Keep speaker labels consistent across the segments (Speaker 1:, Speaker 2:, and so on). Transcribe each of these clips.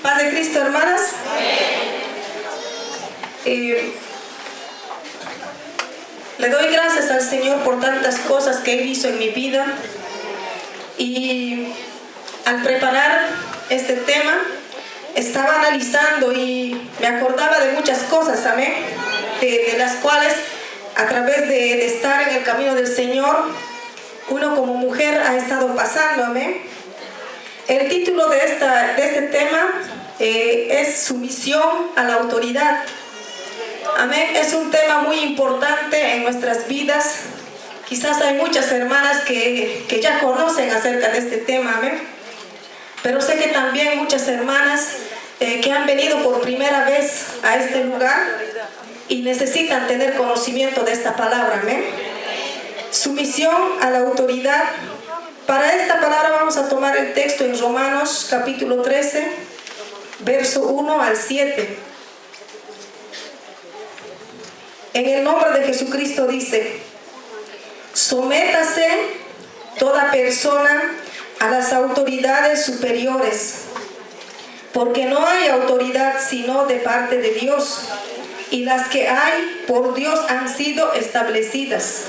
Speaker 1: Paz de Cristo, hermanas. Le doy gracias al Señor por tantas cosas que Él hizo en mi vida. Y al preparar este tema, estaba analizando y me acordaba de muchas cosas, amén, de las cuales a través de estar en el camino del Señor, uno como mujer ha estado pasando, amén. El título de este tema es sumisión a la autoridad. Amén. Es un tema muy importante en nuestras vidas. Quizás hay muchas hermanas que ya conocen acerca de este tema, amén. Pero sé que también muchas hermanas que han venido por primera vez a este lugar y necesitan tener conocimiento de esta palabra, amén. Sumisión a la autoridad. Para esta palabra vamos a tomar el texto en Romanos capítulo 13, verso 1 al 7. En el nombre de Jesucristo dice: sométase toda persona a las autoridades superiores, porque no hay autoridad sino de parte de Dios, y las que hay por Dios han sido establecidas.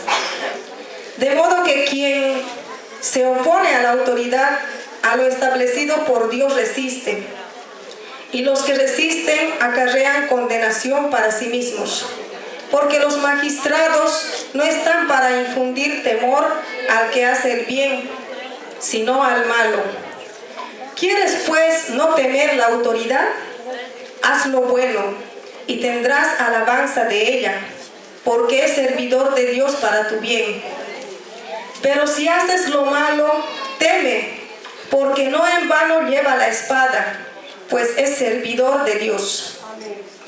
Speaker 1: De modo que quien se opone a la autoridad, a lo establecido por Dios resiste, y los que resisten acarrean condenación para sí mismos. Porque los magistrados no están para infundir temor al que hace el bien, sino al malo. ¿Quieres pues no temer la autoridad? Haz lo bueno y tendrás alabanza de ella, porque es servidor de Dios para tu bien. Pero si haces lo malo, teme, porque no en vano lleva la espada, pues es servidor de Dios,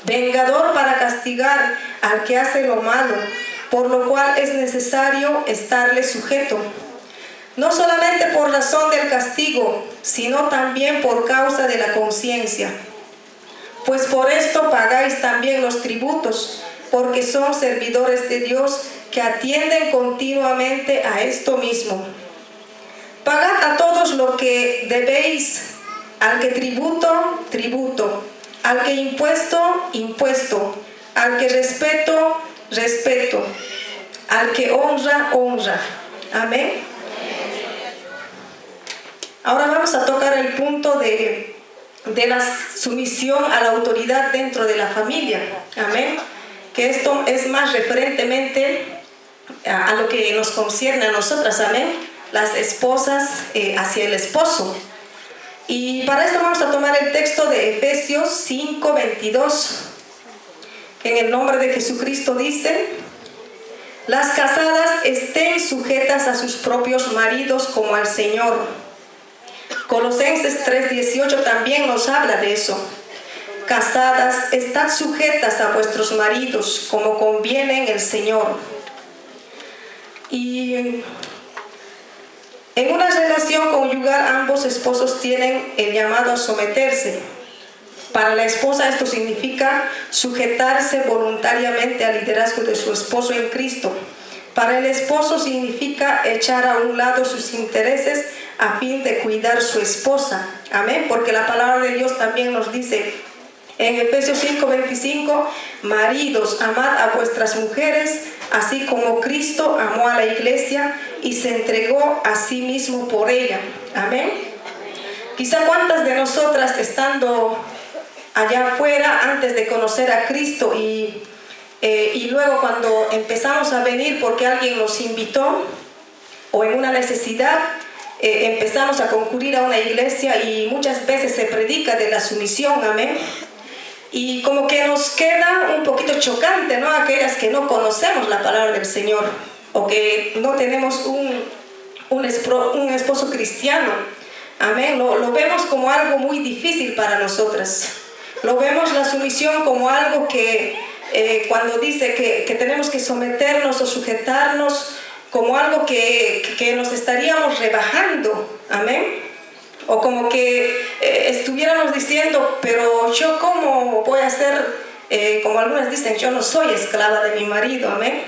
Speaker 1: vengador para castigar al que hace lo malo, por lo cual es necesario estarle sujeto, no solamente por razón del castigo, sino también por causa de la conciencia. Pues por esto pagáis también los tributos, porque son servidores de Dios que atienden continuamente a esto mismo. Pagad a todos lo que debéis, al que tributo, tributo, al que impuesto, impuesto, al que respeto, respeto, al que honra, honra. Amén. Ahora vamos a tocar el punto de la sumisión a la autoridad dentro de la familia. Amén. Que esto es más referentemente a lo que nos concierne a nosotras. Amén. Las esposas hacia el esposo. Y para esto vamos a tomar el texto de Efesios 5:22. En el nombre de Jesucristo dice: las casadas estén sujetas a sus propios maridos como al Señor. Colosenses 3:18 también nos habla de eso. Casadas, estad sujetas a vuestros maridos como conviene en el Señor. Y en una relación conyugal, ambos esposos tienen el llamado a someterse. Para la esposa esto significa sujetarse voluntariamente al liderazgo de su esposo en Cristo. Para el esposo significa echar a un lado sus intereses a fin de cuidar su esposa. Amén. Porque la palabra de Dios también nos dice en Efesios 5:25: maridos, amad a vuestras mujeres, así como Cristo amó a la iglesia y se entregó a sí mismo por ella. Amén. Quizá cuántas de nosotras, estando allá afuera antes de conocer a Cristo y luego cuando empezamos a venir porque alguien nos invitó o en una necesidad, empezamos a concurrir a una iglesia y muchas veces se predica de la sumisión, amén. Y como que nos queda un poquito chocante, ¿no? Aquellas que no conocemos la palabra del Señor o que no tenemos un esposo cristiano, amén. Lo vemos como algo muy difícil para nosotras. Lo vemos la sumisión como algo que cuando dice que tenemos que someternos o sujetarnos, como algo que nos estaríamos rebajando, amén. O como que estuviéramos diciendo, pero yo cómo voy a ser, como algunas dicen, yo no soy esclava de mi marido, amén.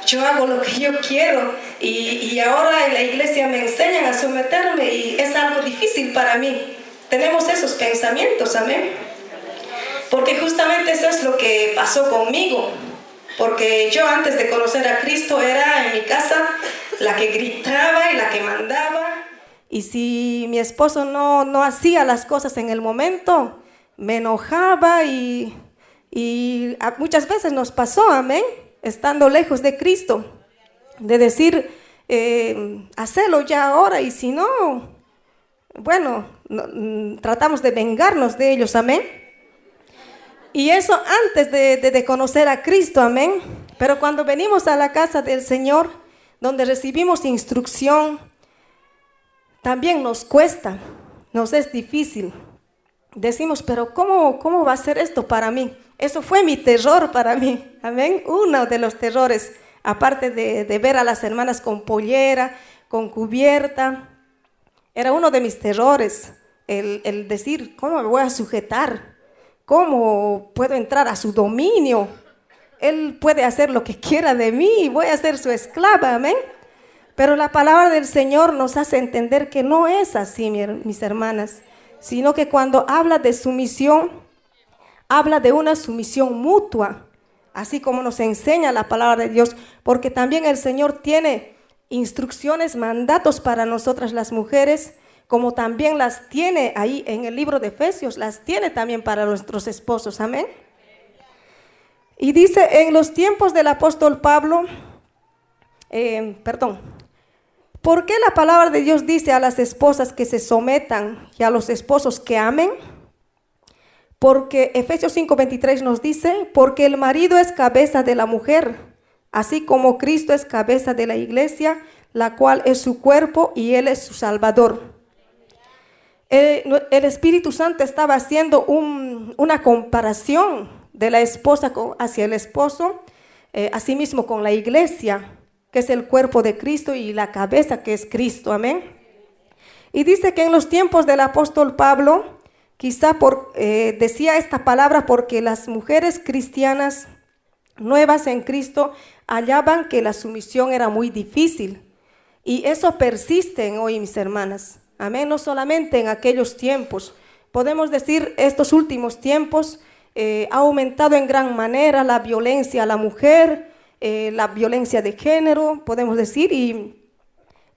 Speaker 1: Yo hago lo que yo quiero y ahora en la iglesia me enseñan a someterme y es algo difícil para mí. tenemos esos pensamientos, amén. Porque justamente eso es lo que pasó conmigo. Porque yo antes de conocer a Cristo era en mi casa la que gritaba y la que mandaba. Y si mi esposo no hacía las cosas en el momento, me enojaba y muchas veces nos pasó, amén, estando lejos de Cristo, de decir, hacelo ya ahora, y si no, bueno, tratamos de vengarnos de ellos, amén. Y eso antes de conocer a Cristo, amén. Pero cuando venimos a la casa del Señor, donde recibimos instrucción, también nos cuesta, nos es difícil. Decimos, pero ¿cómo va a ser esto para mí? Eso fue mi terror para mí, amén. Uno de los terrores, aparte de ver a las hermanas con pollera, con cubierta, era uno de mis terrores, el decir, ¿cómo me voy a sujetar? ¿Cómo puedo entrar a su dominio? Él puede hacer lo que quiera de mí y voy a ser su esclava, amén. Pero la palabra del Señor nos hace entender que no es así, mis hermanas, sino que cuando habla de sumisión, habla de una sumisión mutua, así como nos enseña la palabra de Dios, porque también el Señor tiene instrucciones, mandatos para nosotras las mujeres, como también las tiene ahí en el libro de Efesios, las tiene también para nuestros esposos, amén. Y dice, en los tiempos del apóstol Pablo, ¿por qué la palabra de Dios dice a las esposas que se sometan y a los esposos que amen? Porque Efesios 5:23 nos dice, porque el marido es cabeza de la mujer, así como Cristo es cabeza de la iglesia, la cual es su cuerpo y Él es su Salvador. El Espíritu Santo estaba haciendo una comparación de la esposa hacia el esposo, asimismo con la iglesia, que es el cuerpo de Cristo, y la cabeza que es Cristo, amén. Y dice que en los tiempos del apóstol Pablo, quizá decía esta palabra porque las mujeres cristianas nuevas en Cristo hallaban que la sumisión era muy difícil. Y eso persiste en hoy, mis hermanas, amén. No solamente en aquellos tiempos, podemos decir estos últimos tiempos ha aumentado en gran manera la violencia a la mujer, la violencia de género, podemos decir,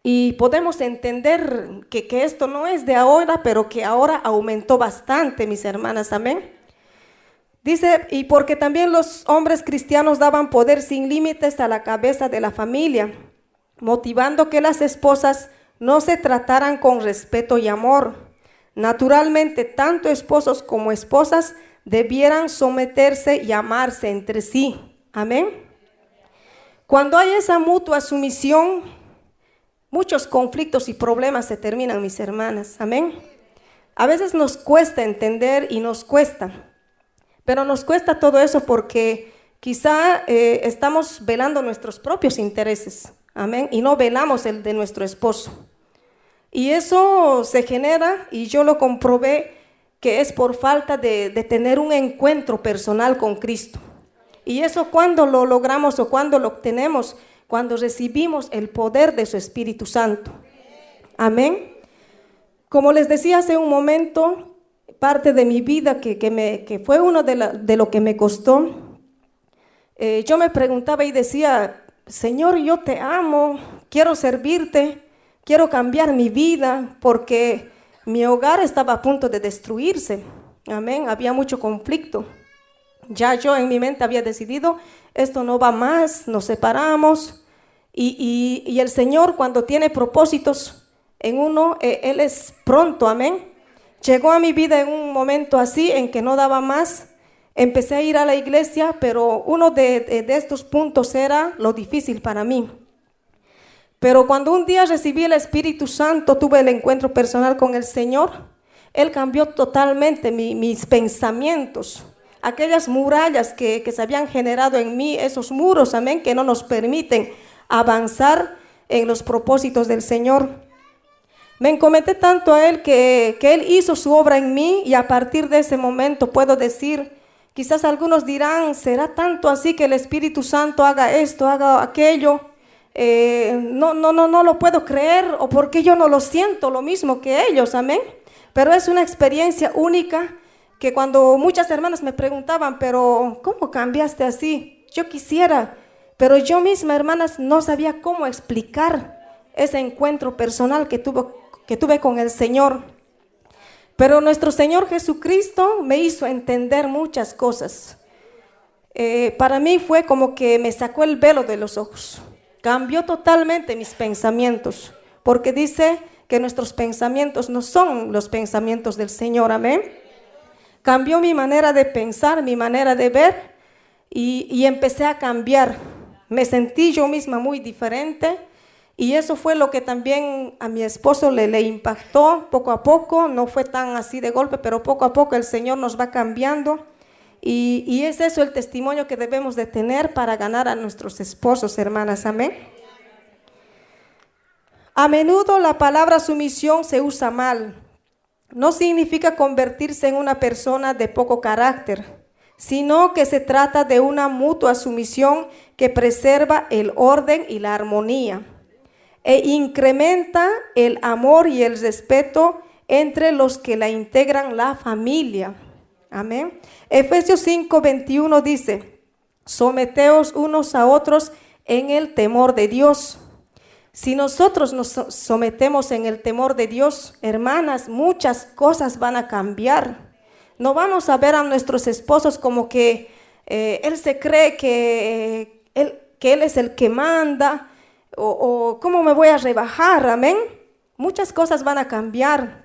Speaker 1: y podemos entender que esto no es de ahora, pero que ahora aumentó bastante, mis hermanas, amén. Dice, y porque también los hombres cristianos daban poder sin límites a la cabeza de la familia, motivando que las esposas no se trataran con respeto y amor. Naturalmente, tanto esposos como esposas debieran someterse y amarse entre sí, amén. Cuando hay esa mutua sumisión, muchos conflictos y problemas se terminan, mis hermanas, amén. A veces nos cuesta entender y nos cuesta, pero nos cuesta todo eso porque quizá estamos velando nuestros propios intereses, amén, y no velamos el de nuestro esposo. Y eso se genera, y yo lo comprobé, que es por falta de tener un encuentro personal con Cristo. Y eso cuando lo logramos o cuando lo obtenemos, cuando recibimos el poder de su Espíritu Santo. Amén. Como les decía hace un momento, parte de mi vida que fue uno de lo que me costó, yo me preguntaba y decía, Señor, yo te amo, quiero servirte, quiero cambiar mi vida, porque mi hogar estaba a punto de destruirse. Amén, había mucho conflicto. Ya yo en mi mente había decidido, esto no va más, nos separamos. Y el Señor, cuando tiene propósitos en uno, Él es pronto, amén. Llegó a mi vida en un momento así, en que no daba más. Empecé a ir a la iglesia, pero uno de estos puntos era lo difícil para mí. Pero cuando un día recibí el Espíritu Santo, tuve el encuentro personal con el Señor, Él cambió totalmente mis pensamientos. Aquellas murallas que se habían generado en mí, esos muros, amén, que no nos permiten avanzar en los propósitos del Señor. Me encomendé tanto a Él que Él hizo su obra en mí, y a partir de ese momento puedo decir, quizás algunos dirán, ¿será tanto así que el Espíritu Santo haga esto, haga aquello? No lo puedo creer, o porque yo no lo siento lo mismo que ellos, amén.
Speaker 2: Pero es una experiencia única que cuando muchas hermanas me preguntaban, pero ¿cómo cambiaste así? Yo quisiera, pero yo misma, hermanas, no sabía cómo explicar ese encuentro personal que tuve con el Señor. Pero nuestro Señor Jesucristo me hizo entender muchas cosas. Para mí fue como que me sacó el velo de los ojos. Cambió totalmente mis pensamientos, porque dice que nuestros pensamientos no son los pensamientos del Señor, amén. Cambió mi manera de pensar, mi manera de ver, y empecé a cambiar. Me sentí yo misma muy diferente, y eso fue lo que también a mi esposo le impactó poco a poco. No fue tan así de golpe, pero poco a poco el Señor nos va cambiando. Y es eso el testimonio que debemos de tener para ganar a nuestros esposos, hermanas, amén. A menudo la palabra sumisión se usa mal. No significa convertirse en una persona de poco carácter, sino que se trata de una mutua sumisión que preserva el orden y la armonía e incrementa el amor y el respeto entre los que la integran la familia. Amén. Efesios 5:21 dice: someteos unos a otros en el temor de Dios. Si nosotros nos sometemos en el temor de Dios, hermanas, muchas cosas van a cambiar. No vamos a ver a nuestros esposos como que él se cree que él es el que manda, o cómo me voy a rebajar, amén. Muchas cosas van a cambiar.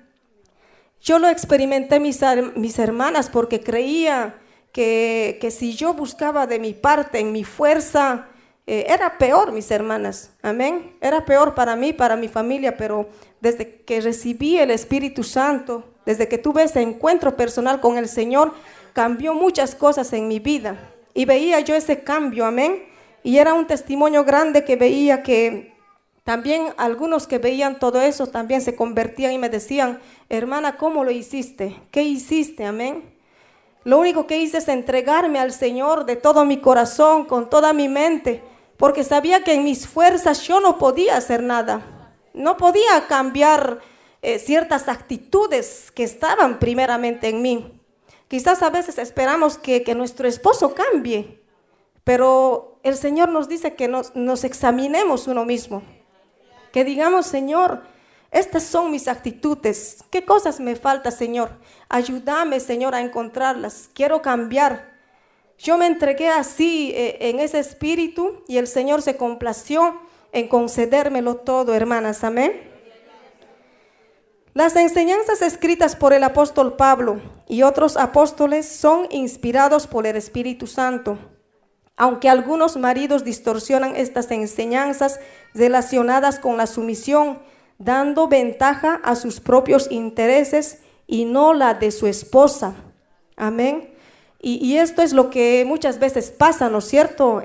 Speaker 2: Yo lo experimenté, mis hermanas, porque creía que si yo buscaba de mi parte, en mi fuerza, era peor, mis hermanas, amén. Era peor para mí, para mi familia, pero desde que recibí el Espíritu Santo, desde que tuve ese encuentro personal con el Señor, cambió muchas cosas en mi vida. Y veía yo ese cambio, amén. Y era un testimonio grande que veía que también algunos que veían todo eso también se convertían y me decían: hermana, ¿cómo lo hiciste? ¿Qué hiciste? Amén. Lo único que hice es entregarme al Señor de todo mi corazón, con toda mi mente, porque sabía que en mis fuerzas yo no podía hacer nada. No podía cambiar ciertas actitudes que estaban primeramente en mí. Quizás a veces esperamos que nuestro esposo cambie, pero el Señor nos dice que nos examinemos uno mismo. Que digamos: Señor, estas son mis actitudes. ¿Qué cosas me falta, Señor? Ayúdame, Señor, a encontrarlas. Quiero cambiar. Yo me entregué así en ese espíritu y el Señor se complació en concedérmelo todo, hermanas. Amén. Las enseñanzas escritas por el apóstol Pablo y otros apóstoles son inspirados por el Espíritu Santo. Aunque algunos maridos distorsionan estas enseñanzas relacionadas con la sumisión, dando ventaja a sus propios intereses y no la de su esposa. Amén. Y esto es lo que muchas veces pasa, ¿no es cierto?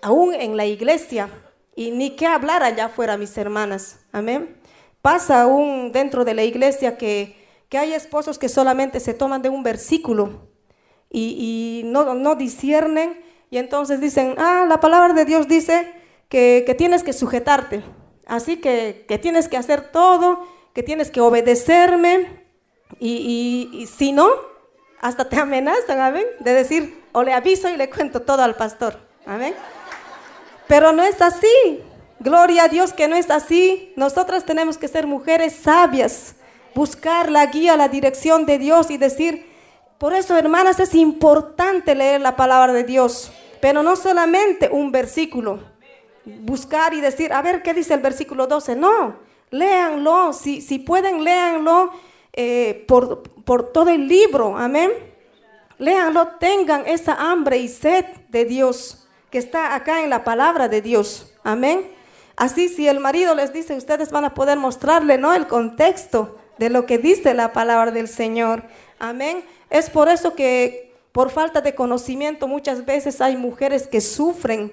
Speaker 2: Aún en la iglesia. Y ni qué hablar allá afuera, mis hermanas. Amén. Pasa aún dentro de la iglesia que hay esposos que solamente se toman de un versículo y no disciernen. Y entonces dicen: la palabra de Dios dice que tienes que sujetarte. Así que tienes que hacer todo, que tienes que obedecerme. Y si no, hasta te amenazan, amén, de decir: o le aviso y le cuento todo al pastor, amén. Pero no es así. Gloria a Dios que no es así. Nosotras tenemos que ser mujeres sabias, buscar la guía, la dirección de Dios y decir: por eso, hermanas, es importante leer la palabra de Dios, pero no solamente un versículo. Buscar y decir: a ver, ¿qué dice el versículo 12? No, léanlo, si pueden, léanlo por todo el libro, amén. Léanlo, tengan esa hambre y sed de Dios que está acá en la palabra de Dios, amén. Así, si el marido les dice, ustedes van a poder mostrarle, ¿no?, el contexto de lo que dice la palabra del Señor, amén. Es por eso que por falta de conocimiento muchas veces hay mujeres que sufren,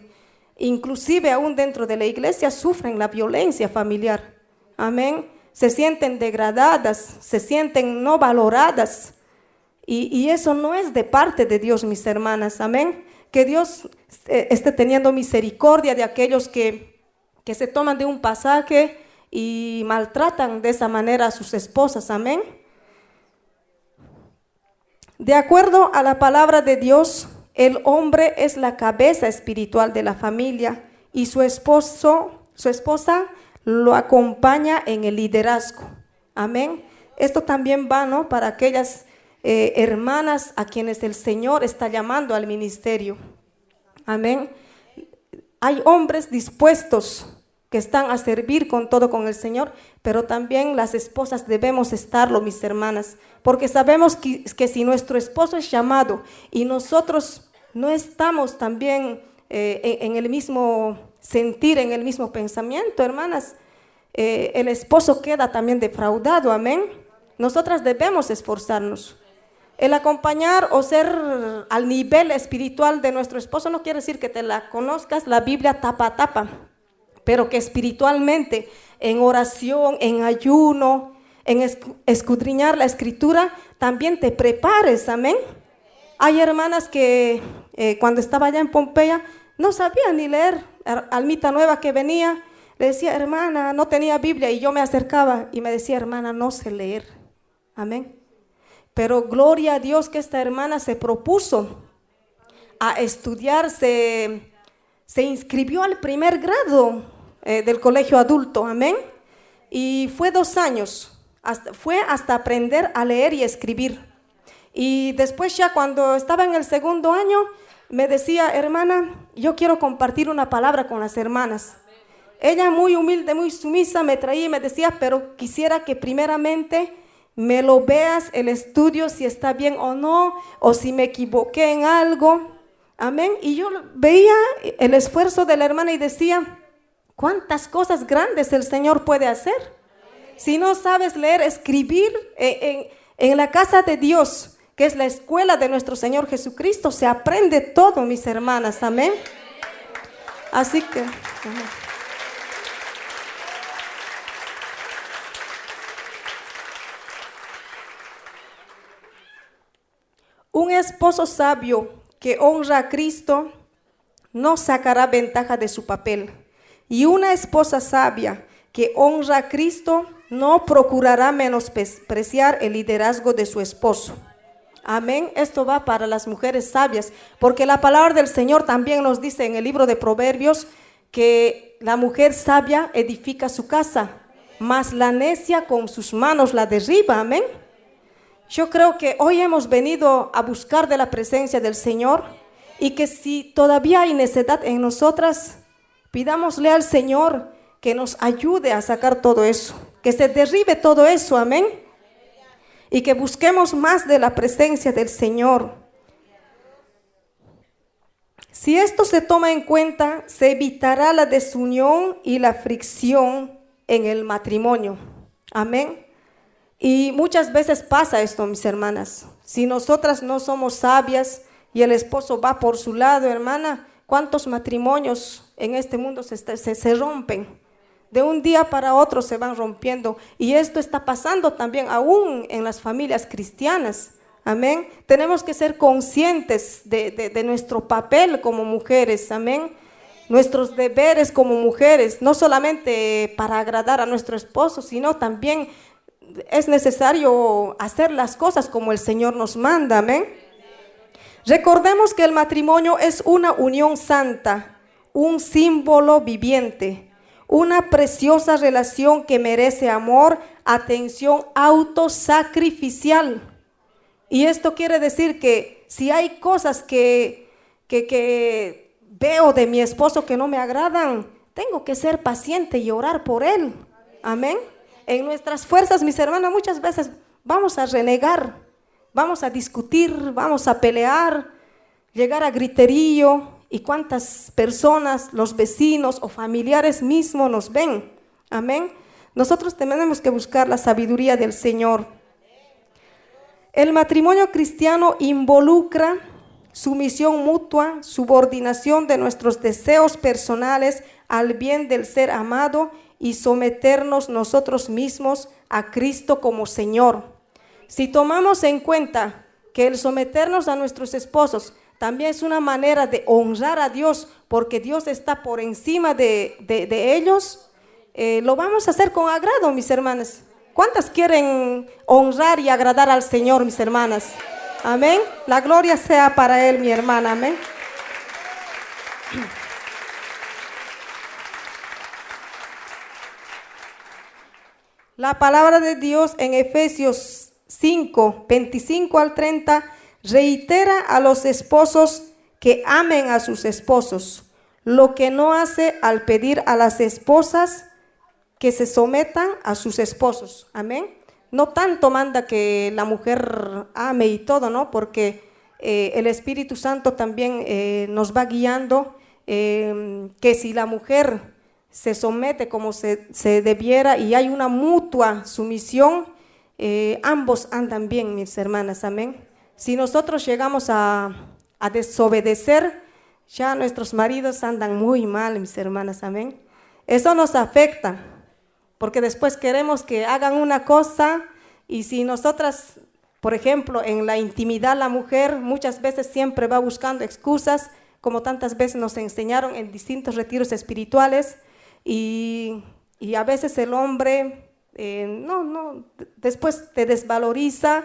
Speaker 2: inclusive aún dentro de la iglesia sufren la violencia familiar, amén. Se sienten degradadas, se sienten no valoradas, y eso no es de parte de Dios, mis hermanas, amén. Que Dios esté teniendo misericordia de aquellos que se toman de un pasaje y maltratan de esa manera a sus esposas, amén. De acuerdo a la palabra de Dios, el hombre es la cabeza espiritual de la familia y su esposa lo acompaña en el liderazgo. Amén. Esto también va, ¿no?, para aquellas hermanas a quienes el Señor está llamando al ministerio. Amén. Hay hombres dispuestos que están a servir con todo con el Señor, pero también las esposas debemos estarlo, mis hermanas, porque sabemos que si nuestro esposo es llamado y nosotros no estamos también en el mismo sentir, en el mismo pensamiento, hermanas, el esposo queda también defraudado. Amén. Nosotras debemos esforzarnos. El acompañar o ser al nivel espiritual de nuestro esposo no quiere decir que te la conozcas la Biblia tapa a tapa, pero que espiritualmente, en oración, en ayuno, en escudriñar la escritura, también te prepares. Amén. Hay hermanas que cuando estaba allá en Pompeya no sabía ni leer. Almita nueva que venía, le decía, hermana, no tenía Biblia, y yo me acercaba y me decía, hermana, no sé leer. Amén. Pero gloria a Dios que esta hermana se propuso a estudiar, se inscribió al primer grado del colegio adulto. Amén. Y fue 2 años, fue hasta aprender a leer y escribir. Y después ya cuando estaba en el 2.º año, me decía, hermana, yo quiero compartir una palabra con las hermanas. Ella muy humilde, muy sumisa, me traía y me decía, pero quisiera que primeramente me lo veas el estudio, si está bien o no, o si me equivoqué en algo. Amén. Y yo veía el esfuerzo de la hermana y decía, cuántas cosas grandes el Señor puede hacer. Si no sabes leer, escribir en la casa de Dios, que es la escuela de nuestro Señor Jesucristo, se aprende todo, mis hermanas. Amén. Así que... un esposo sabio que honra a Cristo no sacará ventaja de su papel. Y una esposa sabia que honra a Cristo no procurará menospreciar el liderazgo de su esposo. Amén. Esto va para las mujeres sabias, porque la palabra del Señor también nos dice en el libro de Proverbios que la mujer sabia edifica su casa, mas la necia con sus manos la derriba. Amén. Yo creo que hoy hemos venido a buscar de la presencia del Señor, y que si todavía hay necedad en nosotras, pidámosle al Señor que nos ayude a sacar todo eso, que se derribe todo eso. Amén. Y que busquemos más de la presencia del Señor. Si esto se toma en cuenta, se evitará la desunión y la fricción en el matrimonio. Amén. Y muchas veces pasa esto, mis hermanas. Si nosotras no somos sabias y el esposo va por su lado, hermana, ¿cuántos matrimonios en este mundo se rompen? De un día para otro se van rompiendo. Y esto está pasando también aún en las familias cristianas. Amén. Tenemos que ser conscientes de nuestro papel como mujeres. Amén. Nuestros deberes como mujeres, no solamente para agradar a nuestro esposo, sino también es necesario hacer las cosas como el Señor nos manda. Amén. Recordemos que el matrimonio es una unión santa, un símbolo viviente, una preciosa relación que merece amor, atención autosacrificial. Y esto quiere decir que si hay cosas que veo de mi esposo que no me agradan, tengo que ser paciente y orar por él. Amén. En nuestras fuerzas, mis hermanas, muchas veces vamos a renegar, vamos a discutir, vamos a pelear, llegar a griterío. Y cuántas personas, los vecinos o familiares mismos nos ven. Amén. Nosotros tenemos que buscar la sabiduría del Señor. El matrimonio cristiano involucra sumisión mutua, subordinación de nuestros deseos personales al bien del ser amado y someternos nosotros mismos a Cristo como Señor. Si tomamos en cuenta que el someternos a nuestros esposos también es una manera de honrar a Dios, porque Dios está por encima de ellos, lo vamos a hacer con agrado, mis hermanas. ¿Cuántas quieren honrar y agradar al Señor, mis hermanas? Amén. La gloria sea para Él, mi hermana. Amén. La palabra de Dios en Efesios 5, 25 al 30 reitera a los esposos que amen a sus esposos, lo que no hace al pedir a las esposas que se sometan a sus esposos. Amén. No tanto manda que la mujer ame y todo, ¿no? Porque el Espíritu Santo también nos va guiando, que si la mujer se somete como se debiera y hay una mutua sumisión, ambos andan bien, mis hermanas, amén. Si nosotros llegamos a desobedecer, ya nuestros maridos andan muy mal, mis hermanas, amén. Eso nos afecta, porque después queremos que hagan una cosa y si nosotras, por ejemplo, en la intimidad la mujer muchas veces siempre va buscando excusas, como tantas veces nos enseñaron en distintos retiros espirituales, y a veces el hombre después te desvaloriza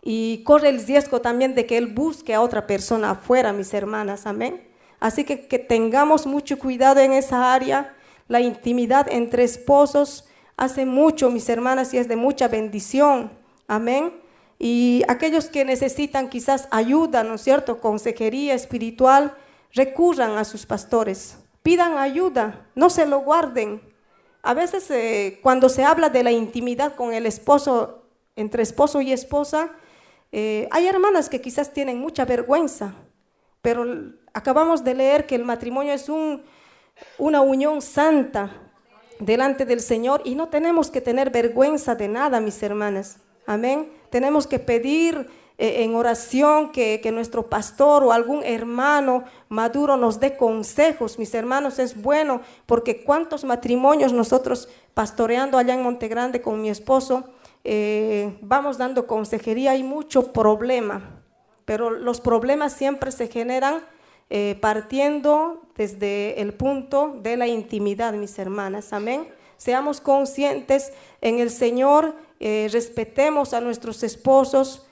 Speaker 2: y corre el riesgo también de que él busque a otra persona afuera, mis hermanas, amén. Así que tengamos mucho cuidado en esa área. La intimidad entre esposos hace mucho, mis hermanas, y es de mucha bendición, amén. Y aquellos que necesitan quizás ayuda, ¿no es cierto?, consejería espiritual, recurran a sus pastores, pidan ayuda, no se lo guarden. A veces cuando se habla de la intimidad con el esposo, entre esposo y esposa, hay hermanas que quizás tienen mucha vergüenza, pero acabamos de leer que el matrimonio es una unión santa delante del Señor y no tenemos que tener vergüenza de nada, mis hermanas, amén. Tenemos que pedir en oración que nuestro pastor o algún hermano maduro nos dé consejos, mis hermanos. Es bueno porque cuántos matrimonios nosotros pastoreando allá en Montegrande con mi esposo, vamos dando consejería. Hay mucho problema, pero los problemas siempre se generan partiendo desde el punto de la intimidad, mis hermanas, amén. Seamos conscientes en el Señor, respetemos a nuestros esposos,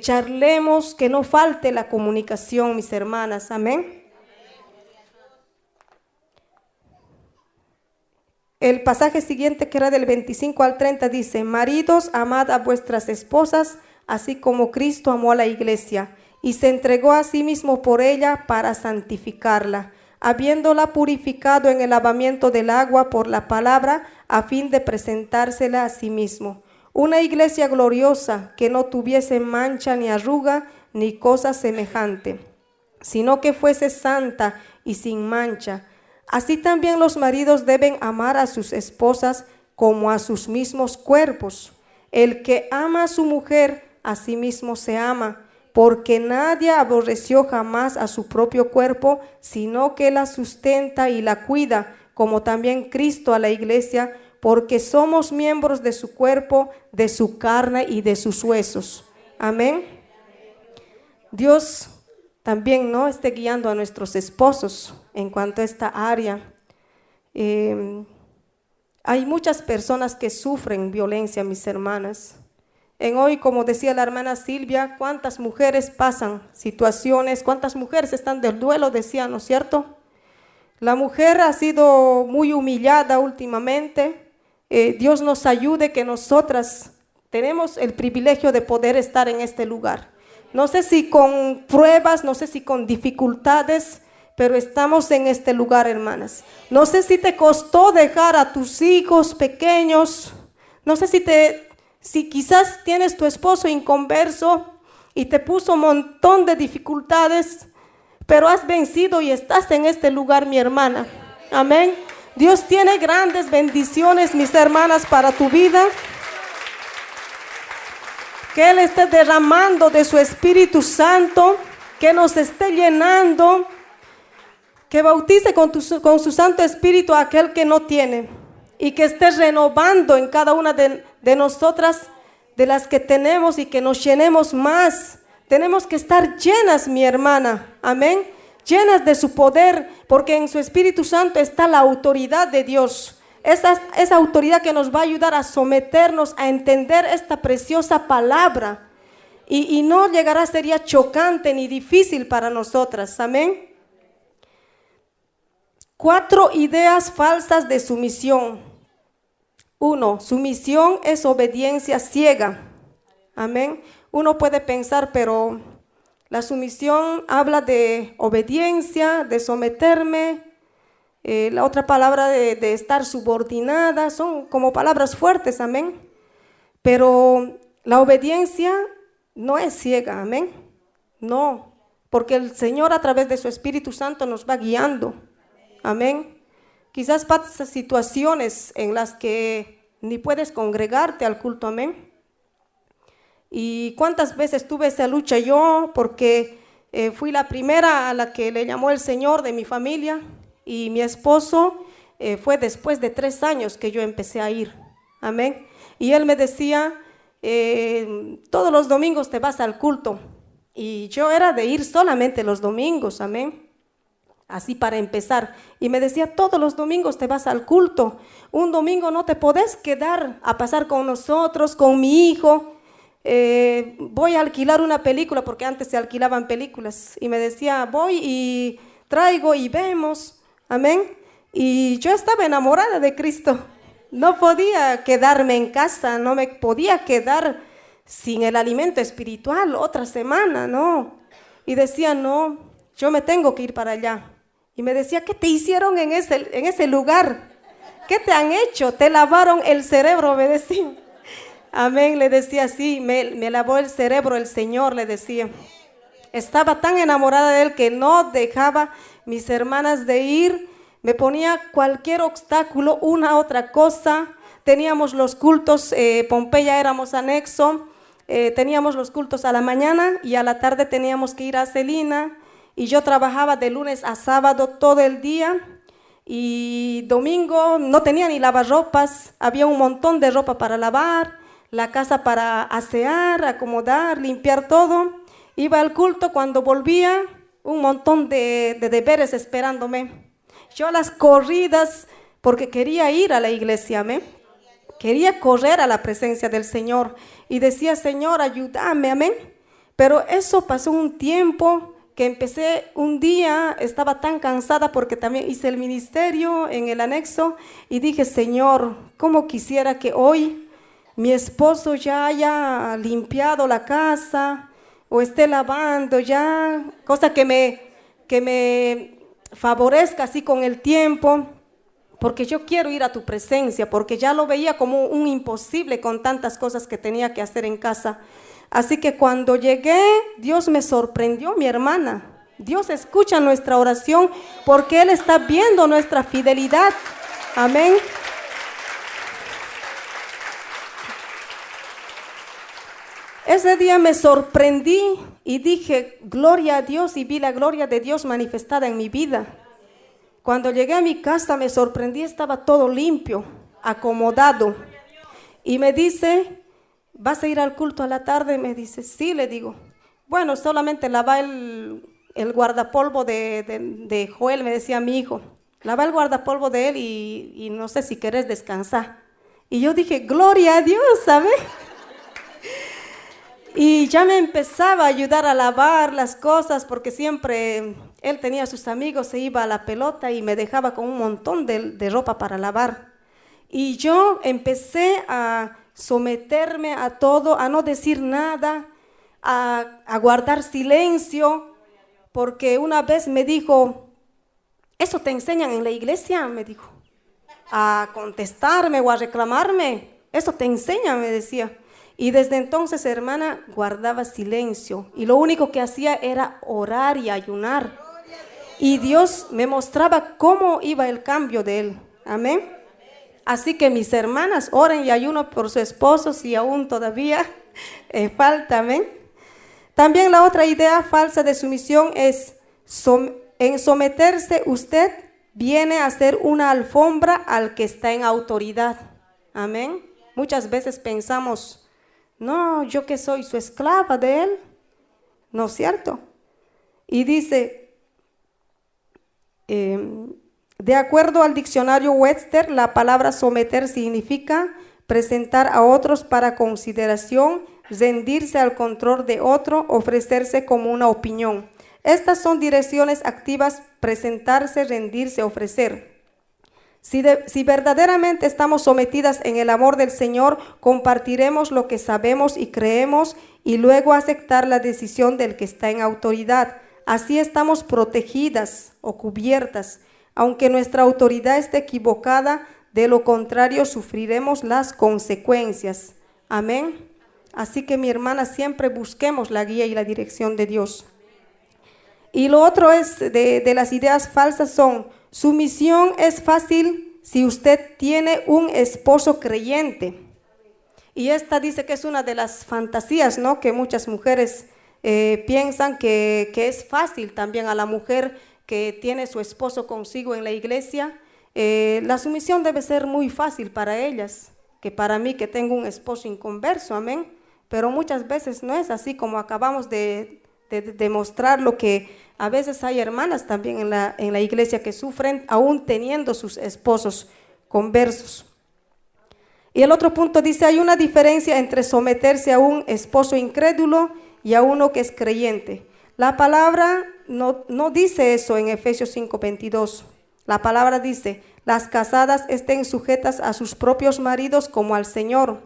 Speaker 2: charlemos, que no falte la comunicación, mis hermanas, amén. El pasaje siguiente, que era del 25 al 30, dice: maridos, amad a vuestras esposas, así como Cristo amó a la iglesia, y se entregó a sí mismo por ella para santificarla, habiéndola purificado en el lavamiento del agua por la palabra, a fin de presentársela a sí mismo. Una iglesia gloriosa, que no tuviese mancha ni arruga ni cosa semejante, sino que fuese santa y sin mancha. Así también los maridos deben amar a sus esposas como a sus mismos cuerpos. El que ama a su mujer, a sí mismo se ama, porque nadie aborreció jamás a su propio cuerpo, sino que la sustenta y la cuida, como también Cristo a la iglesia, porque somos miembros de su cuerpo, de su carne y de sus huesos. Amén. Dios también no esté guiando a nuestros esposos en cuanto a esta área. Hay muchas personas que sufren violencia, mis hermanas. En hoy, como decía la hermana Silvia, cuántas mujeres pasan situaciones, cuántas mujeres están del duelo, decía, ¿no es cierto? La mujer ha sido muy humillada últimamente. Dios nos ayude, que nosotras tenemos el privilegio de poder estar en este lugar. No sé si con pruebas, no sé si con dificultades, pero estamos en este lugar, hermanas. No sé si te costó dejar a tus hijos pequeños. No sé si quizás tienes tu esposo inconverso y te puso un montón de dificultades, pero has vencido y estás en este lugar, mi hermana. Amén. Dios tiene grandes bendiciones, mis hermanas, para tu vida. Que Él esté derramando de su Espíritu Santo, que nos esté llenando, que bautice con su Santo Espíritu a aquel que no tiene, y que esté renovando en cada una de nosotras, de las que tenemos, y que nos llenemos más. Tenemos que estar llenas, mi hermana, amén, llenas de su poder, porque en su Espíritu Santo está la autoridad de Dios. Esa autoridad que nos va a ayudar a someternos, a entender esta preciosa palabra. y no llegará, sería chocante ni difícil para nosotras. Amén. 4 ideas falsas de sumisión. 1. Sumisión es obediencia ciega. Amén. Uno puede pensar, pero la sumisión habla de obediencia, de someterme. La otra palabra de estar subordinada, son como palabras fuertes, amén. Pero la obediencia no es ciega, amén. No, porque el Señor a través de su Espíritu Santo nos va guiando, amén. Quizás pasas situaciones en las que ni puedes congregarte al culto, amén. Y cuántas veces tuve esa lucha yo, porque fui la primera a la que le llamó el Señor de mi familia, y mi esposo fue después de 3 años que yo empecé a ir, amén. Y él me decía, todos los domingos te vas al culto, y yo era de ir solamente los domingos, amén. Así para empezar, y me decía, todos los domingos te vas al culto, un domingo no te podés quedar a pasar con nosotros, con mi hijo. Voy a alquilar una película, porque antes se alquilaban películas, y me decía, voy y traigo y vemos, amén. Y yo estaba enamorada de Cristo, no podía quedarme en casa, no me podía quedar sin el alimento espiritual otra semana, no. Y decía, no, yo me tengo que ir para allá. Y me decía, ¿qué te hicieron en ese lugar? ¿Qué te han hecho? Te lavaron el cerebro, me decía. Amén, le decía así, me lavó el cerebro el Señor, le decía. Estaba tan enamorada de él que no dejaba mis hermanas de ir, me ponía cualquier obstáculo, una otra cosa. Teníamos los cultos, Pompeya éramos anexo, teníamos los cultos a la mañana y a la tarde teníamos que ir a Celina, y yo trabajaba de lunes a sábado todo el día. Y domingo no tenía ni lavarropas, había un montón de ropa para lavar, la casa para asear, acomodar, limpiar todo. Iba al culto, cuando volvía, un montón de deberes esperándome. Yo a las corridas, porque quería ir a la iglesia, amén. Quería correr a la presencia del Señor y decía, Señor, ayúdame, amén. Pero eso pasó un tiempo que empecé un día, estaba tan cansada porque también hice el ministerio en el anexo, y dije, Señor, ¿cómo quisiera que hoy mi esposo ya haya limpiado la casa o esté lavando ya, cosa que me favorezca así con el tiempo, porque yo quiero ir a tu presencia, porque ya lo veía como un imposible con tantas cosas que tenía que hacer en casa. Así que cuando llegué, Dios me sorprendió, mi hermana. Dios escucha nuestra oración porque Él está viendo nuestra fidelidad. Amén. Ese día me sorprendí y dije, gloria a Dios, y vi la gloria de Dios manifestada en mi vida. Cuando llegué a mi casa me sorprendí, estaba todo limpio, acomodado. Y me dice, ¿vas a ir al culto a la tarde? Me dice, sí, le digo. Bueno, solamente lava el guardapolvo de Joel, me decía mi hijo. Lava el guardapolvo de él y no sé si querés descansar. Y yo dije, gloria a Dios, ¿sabes? Y ya me empezaba a ayudar a lavar las cosas, porque siempre él tenía sus amigos, se iba a la pelota y me dejaba con un montón de ropa para lavar. Y yo empecé a someterme a todo, a no decir nada, a guardar silencio, porque una vez me dijo, ¿eso te enseñan en la iglesia? Me dijo, a contestarme o a reclamarme, ¿eso te enseñan? Me decía. Y desde entonces, hermana, guardaba silencio, y lo único que hacía era orar y ayunar. Y Dios me mostraba cómo iba el cambio de él. Amén. Así que mis hermanas, oren y ayuno por su esposo si aún todavía falta. Amén. También la otra idea falsa de sumisión es, en someterse usted viene a ser una alfombra al que está en autoridad. Amén. Muchas veces pensamos, no, yo que soy su esclava de él, ¿no es cierto? Y dice, de acuerdo al diccionario Webster, la palabra someter significa presentar a otros para consideración rendirse al control de otro, ofrecerse como una opinión. Estas son direcciones activas: presentarse, rendirse, ofrecer. Si verdaderamente estamos sometidas en el amor del Señor, compartiremos lo que sabemos y creemos y luego aceptar la decisión del que está en autoridad. Así estamos protegidas o cubiertas, aunque nuestra autoridad esté equivocada. De lo contrario, sufriremos las consecuencias. Amén. Así que, mi hermana, siempre busquemos la guía y la dirección de Dios. Y lo otro es de las ideas falsas son: sumisión es fácil si usted tiene un esposo creyente. Y esta dice que es una de las fantasías, ¿no?, que muchas mujeres piensan que es fácil también a la mujer que tiene su esposo consigo en la iglesia. La sumisión debe ser muy fácil para ellas, que para mí que tengo un esposo inconverso, amén. Pero muchas veces no es así, como acabamos de demostrar, lo que a veces hay hermanas también en la iglesia que sufren aún teniendo sus esposos conversos. Y el otro punto dice: hay una diferencia entre someterse a un esposo incrédulo y a uno que es creyente. La palabra no dice eso en Efesios 5:22. La palabra dice: las casadas estén sujetas a sus propios maridos como al Señor.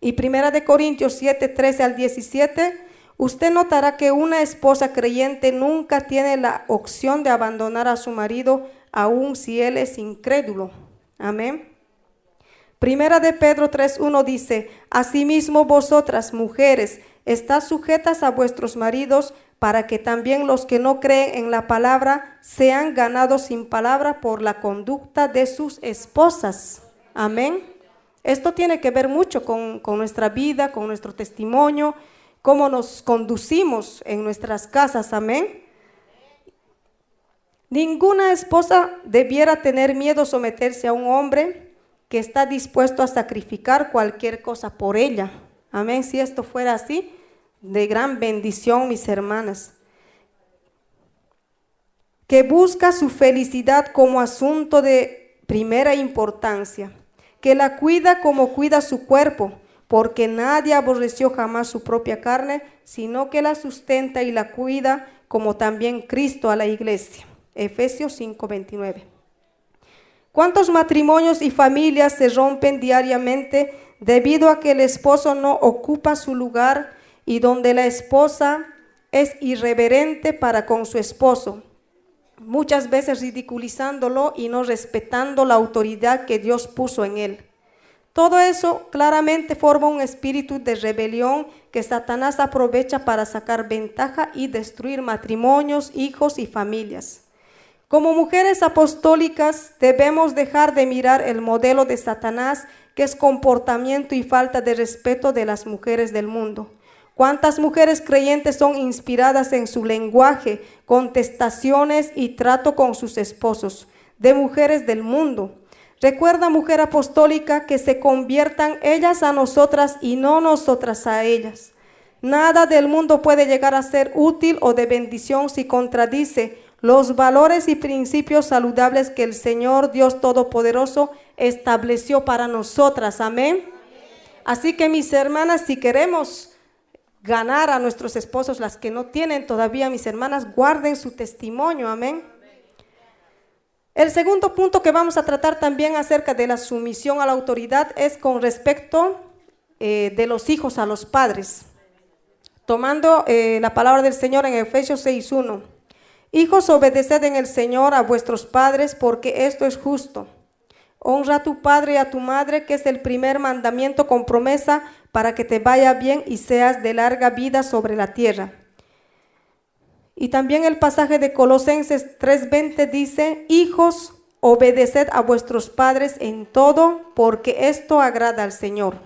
Speaker 2: Y 1 Corintios 7:13 al 17, usted notará que una esposa creyente nunca tiene la opción de abandonar a su marido, aun si él es incrédulo. Amén. 1 Pedro 3:1 dice: asimismo vosotras, mujeres, estad sujetas a vuestros maridos, para que también los que no creen en la palabra sean ganados sin palabra por la conducta de sus esposas. Amén. Esto tiene que ver mucho con nuestra vida, con nuestro testimonio, cómo nos conducimos en nuestras casas. Amén. Ninguna esposa debiera tener miedo a someterse a un hombre que está dispuesto a sacrificar cualquier cosa por ella. Amén. Si esto fuera así, de gran bendición, mis hermanas. Que busca su felicidad como asunto de primera importancia, que la cuida como cuida su cuerpo, porque nadie aborreció jamás su propia carne, sino que la sustenta y la cuida, como también Cristo a la iglesia. Efesios 5:29. ¿Cuántos matrimonios y familias se rompen diariamente debido a que el esposo no ocupa su lugar y donde la esposa es irreverente para con su esposo, muchas veces ridiculizándolo y no respetando la autoridad que Dios puso en él? Todo eso claramente forma un espíritu de rebelión que Satanás aprovecha para sacar ventaja y destruir matrimonios, hijos y familias. Como mujeres apostólicas debemos dejar de mirar el modelo de Satanás, que es comportamiento y falta de respeto de las mujeres del mundo. ¿Cuántas mujeres creyentes son inspiradas en su lenguaje, contestaciones y trato con sus esposos, de mujeres del mundo? Recuerda, mujer apostólica, que se conviertan ellas a nosotras y no nosotras a ellas. Nada del mundo puede llegar a ser útil o de bendición si contradice los valores y principios saludables que el Señor Dios Todopoderoso estableció para nosotras. Amén. Así que, mis hermanas, si queremos ganar a nuestros esposos, las que no tienen todavía, mis hermanas, guarden su testimonio. Amén. El segundo punto que vamos a tratar también acerca de la sumisión a la autoridad es con respecto de los hijos a los padres. Tomando la palabra del Señor en Efesios 6:1. Hijos, obedeced en el Señor a vuestros padres, porque esto es justo. Honra a tu padre y a tu madre, que es el primer mandamiento con promesa, para que te vaya bien y seas de larga vida sobre la tierra. Y también el pasaje de Colosenses 3:20 dice: hijos, obedeced a vuestros padres en todo, porque esto agrada al Señor.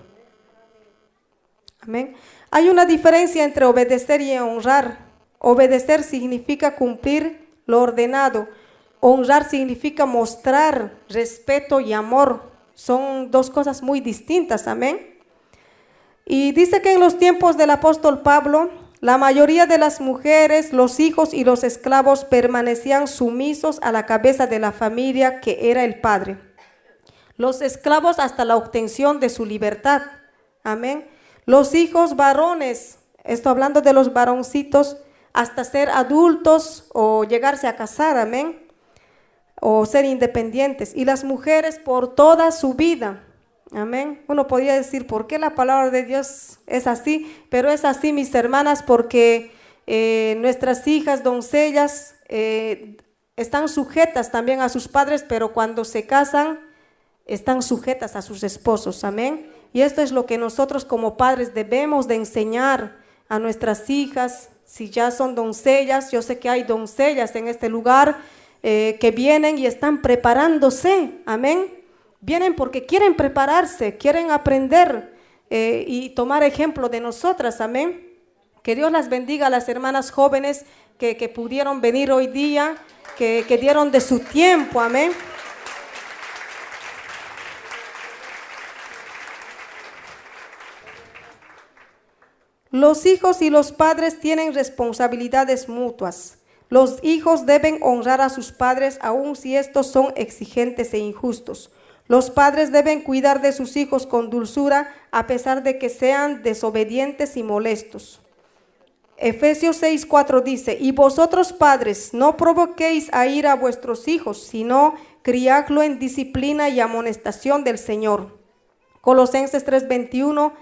Speaker 2: Amén. Hay una diferencia entre obedecer y honrar. Obedecer significa cumplir lo ordenado. Honrar significa mostrar respeto y amor. Son dos cosas muy distintas. Amén. Y dice que en los tiempos del apóstol Pablo, la mayoría de las mujeres, los hijos y los esclavos permanecían sumisos a la cabeza de la familia, que era el padre. Los esclavos hasta la obtención de su libertad. Amén. Los hijos varones, esto hablando de los varoncitos, hasta ser adultos o llegarse a casar, amén, o ser independientes. Y las mujeres por toda su vida, amén. Uno podría decir, ¿por qué la palabra de Dios es así? Pero es así, mis hermanas, porque nuestras hijas, doncellas, están sujetas también a sus padres, pero cuando se casan, están sujetas a sus esposos, amén. Y esto es lo que nosotros como padres debemos de enseñar a nuestras hijas, si ya son doncellas. Yo sé que hay doncellas en este lugar que vienen y están preparándose, amén. Vienen porque quieren prepararse, quieren aprender y tomar ejemplo de nosotras, amén. Que Dios las bendiga a las hermanas jóvenes que pudieron venir hoy día, que dieron de su tiempo, amén. Los hijos y los padres tienen responsabilidades mutuas. Los hijos deben honrar a sus padres aun si estos son exigentes e injustos. Los padres deben cuidar de sus hijos con dulzura a pesar de que sean desobedientes y molestos. Efesios 6:4 dice, y vosotros padres, no provoquéis a ira a vuestros hijos, sino criadlo en disciplina y amonestación del Señor. Colosenses 3:21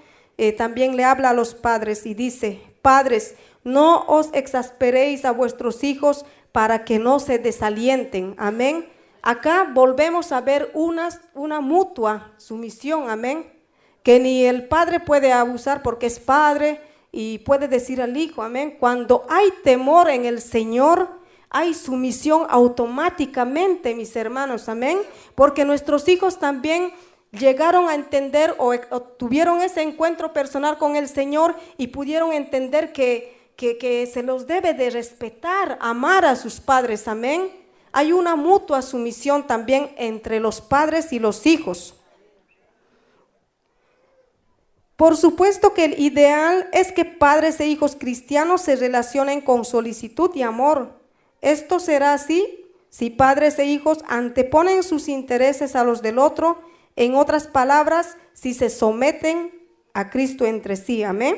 Speaker 2: también le habla a los padres y dice, padres, no os exasperéis a vuestros hijos para que no se desalienten. Amén. Acá volvemos a ver una mutua sumisión. Amén. Que ni el padre puede abusar porque es padre y puede decir al hijo. Amén. Cuando hay temor en el Señor, hay sumisión automáticamente, mis hermanos. Amén. Porque nuestros hijos también llegaron a entender o tuvieron ese encuentro personal con el Señor y pudieron entender que se los debe de respetar, amar a sus padres, amén. Hay una mutua sumisión también entre los padres y los hijos. Por supuesto que el ideal es que padres e hijos cristianos se relacionen con solicitud y amor. Esto será así si padres e hijos anteponen sus intereses a los del otro. En otras palabras, si se someten a Cristo entre sí, amén.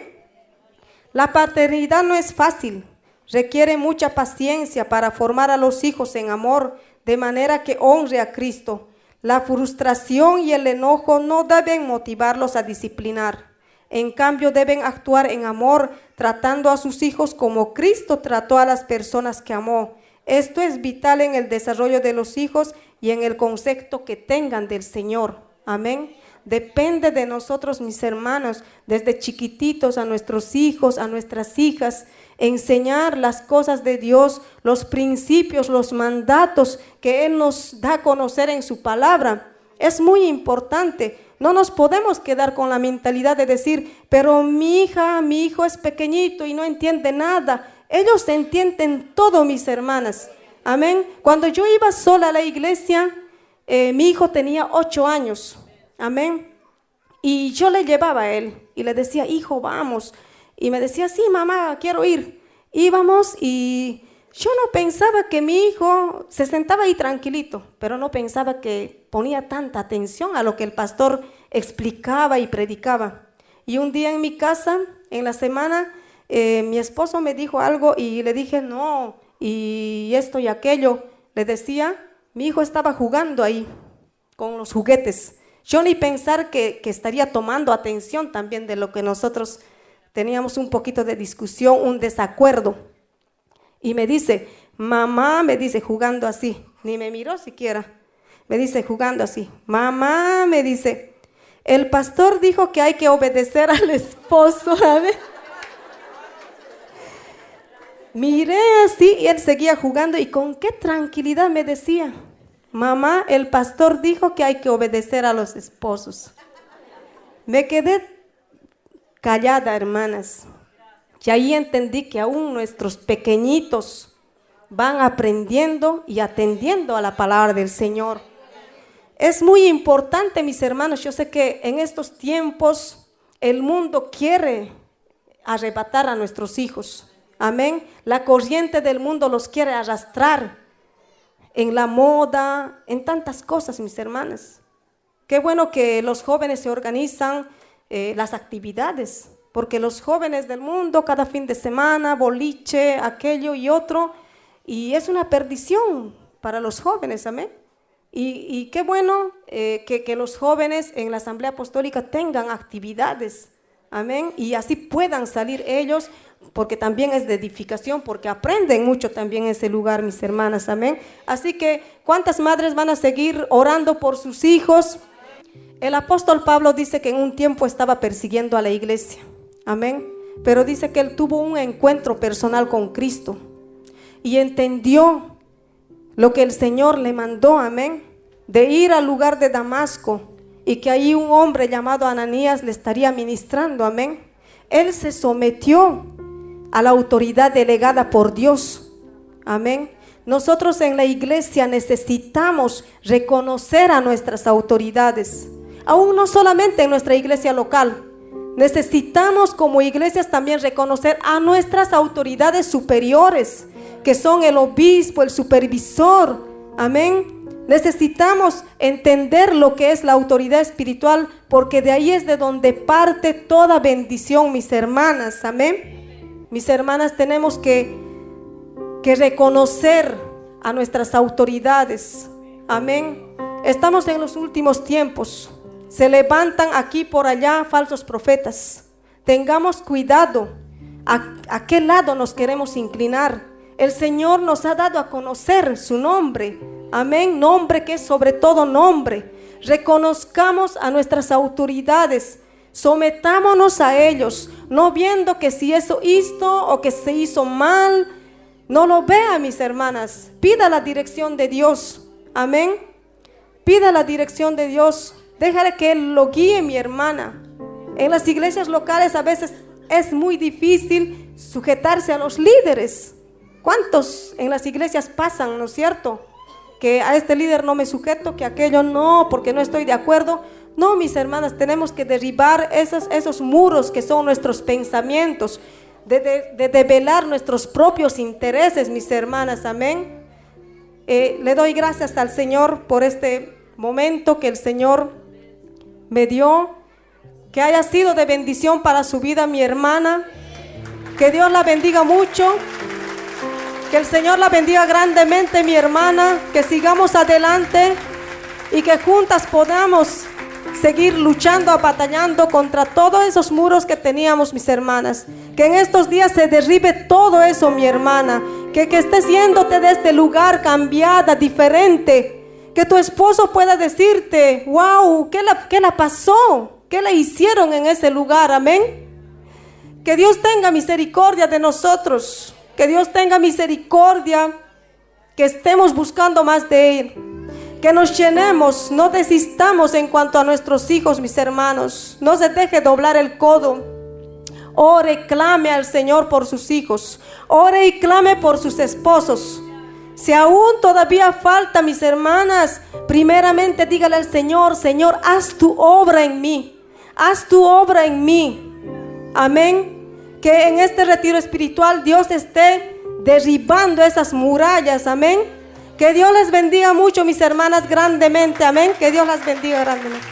Speaker 2: La paternidad no es fácil, requiere mucha paciencia para formar a los hijos en amor, de manera que honre a Cristo. La frustración y el enojo no deben motivarlos a disciplinar. En cambio, deben actuar en amor, tratando a sus hijos como Cristo trató a las personas que amó. Esto es vital en el desarrollo de los hijos y en el concepto que tengan del Señor. Amén. Depende de nosotros, mis hermanos, desde chiquititos a nuestros hijos, a nuestras hijas, enseñar las cosas de Dios, los principios, los mandatos que Él nos da a conocer en su palabra. Es muy importante. No nos podemos quedar con la mentalidad de decir, pero mi hija, mi hijo es pequeñito y no entiende nada. Ellos entienden todo, mis hermanas. Amén. Cuando yo iba sola a la iglesia, mi hijo tenía 8 años, amén, y yo le llevaba a él y le decía, hijo, vamos, y me decía, sí, mamá, quiero ir. Íbamos y yo no pensaba que mi hijo se sentaba ahí tranquilito, pero no pensaba que ponía tanta atención a lo que el pastor explicaba y predicaba. Y un día en mi casa, en la semana, mi esposo me dijo algo y le dije, no, y esto y aquello, le decía. Mi hijo estaba jugando ahí con los juguetes. Yo ni pensar que estaría tomando atención también de lo que nosotros teníamos un poquito de discusión, un desacuerdo. Y me dice, mamá, me dice jugando así, ni me miró siquiera. Me dice jugando así, mamá, me dice, el pastor dijo que hay que obedecer al esposo, ¿sabes? Miré así y él seguía jugando y con qué tranquilidad me decía, mamá, el pastor dijo que hay que obedecer a los esposos. Me quedé callada, hermanas, y ahí entendí que aún nuestros pequeñitos van aprendiendo y atendiendo a la palabra del Señor. Es muy importante, mis hermanos, yo sé que en estos tiempos el mundo quiere arrebatar a nuestros hijos. Amén. La corriente del mundo los quiere arrastrar en la moda, en tantas cosas, mis hermanas. Qué bueno que los jóvenes se organizan las actividades, porque los jóvenes del mundo cada fin de semana, boliche, aquello y otro, y es una perdición para los jóvenes, amén. Y qué bueno que los jóvenes en la Asamblea Apostólica tengan actividades, amén, y así puedan salir ellos, porque también es de edificación, porque aprenden mucho también en ese lugar, mis hermanas, amén. Así que, ¿cuántas madres van a seguir orando por sus hijos? El apóstol Pablo dice que en un tiempo estaba persiguiendo a la iglesia, amén, pero dice que él tuvo un encuentro personal con Cristo y entendió lo que el Señor le mandó, amén, de ir al lugar de Damasco y que ahí un hombre llamado Ananías le estaría ministrando, amén. Él se sometió a la autoridad delegada por Dios, amén. Nosotros en la iglesia necesitamos reconocer a nuestras autoridades, aún no solamente en nuestra iglesia local. Necesitamos como iglesias también reconocer a nuestras autoridades superiores, que son el obispo, el supervisor, amén. Necesitamos entender lo que es la autoridad espiritual, porque de ahí es de donde parte toda bendición, mis hermanas, amén. Mis hermanas, tenemos que reconocer a nuestras autoridades, amén. Estamos en los últimos tiempos, se levantan aquí por allá falsos profetas. Tengamos cuidado a qué lado nos queremos inclinar. El Señor nos ha dado a conocer su nombre, amén, nombre que es sobre todo nombre. Reconozcamos a nuestras autoridades, sometámonos a ellos, no viendo que si eso hizo o que se hizo mal. No lo vea, mis hermanas, pida la dirección de Dios, amén. Pida la dirección de Dios, déjale que Él lo guíe, mi hermana. En las iglesias locales a veces es muy difícil sujetarse a los líderes. ¿Cuántos en las iglesias pasan, no es cierto? Que a este líder no me sujeto, que aquello no, porque no estoy de acuerdo. No, mis hermanas, tenemos que derribar esos muros que son nuestros pensamientos, de develar nuestros propios intereses, mis hermanas, amén. Le doy gracias al Señor por este momento que el Señor me dio, que haya sido de bendición para su vida, mi hermana. Que Dios la bendiga mucho. Que el Señor la bendiga grandemente, mi hermana, que sigamos adelante y que juntas podamos seguir luchando, batallando contra todos esos muros que teníamos, mis hermanas. Que en estos días se derribe todo eso, mi hermana. Que estés yéndote de este lugar cambiada, diferente. Que tu esposo pueda decirte, wow, ¿qué la pasó? ¿Qué le hicieron en ese lugar? Amén. Que Dios tenga misericordia de nosotros. Que Dios tenga misericordia, que estemos buscando más de Él, que nos llenemos, no desistamos en cuanto a nuestros hijos, mis hermanos, no se deje doblar el codo. Ore, clame al Señor por sus hijos, ore y clame por sus esposos. Si aún todavía falta, mis hermanas, primeramente dígale al Señor, Señor, haz tu obra en mí, haz tu obra en mí, amén. Que en este retiro espiritual Dios esté derribando esas murallas, amén. Que Dios les bendiga mucho, mis hermanas, grandemente, amén. Que Dios las bendiga grandemente.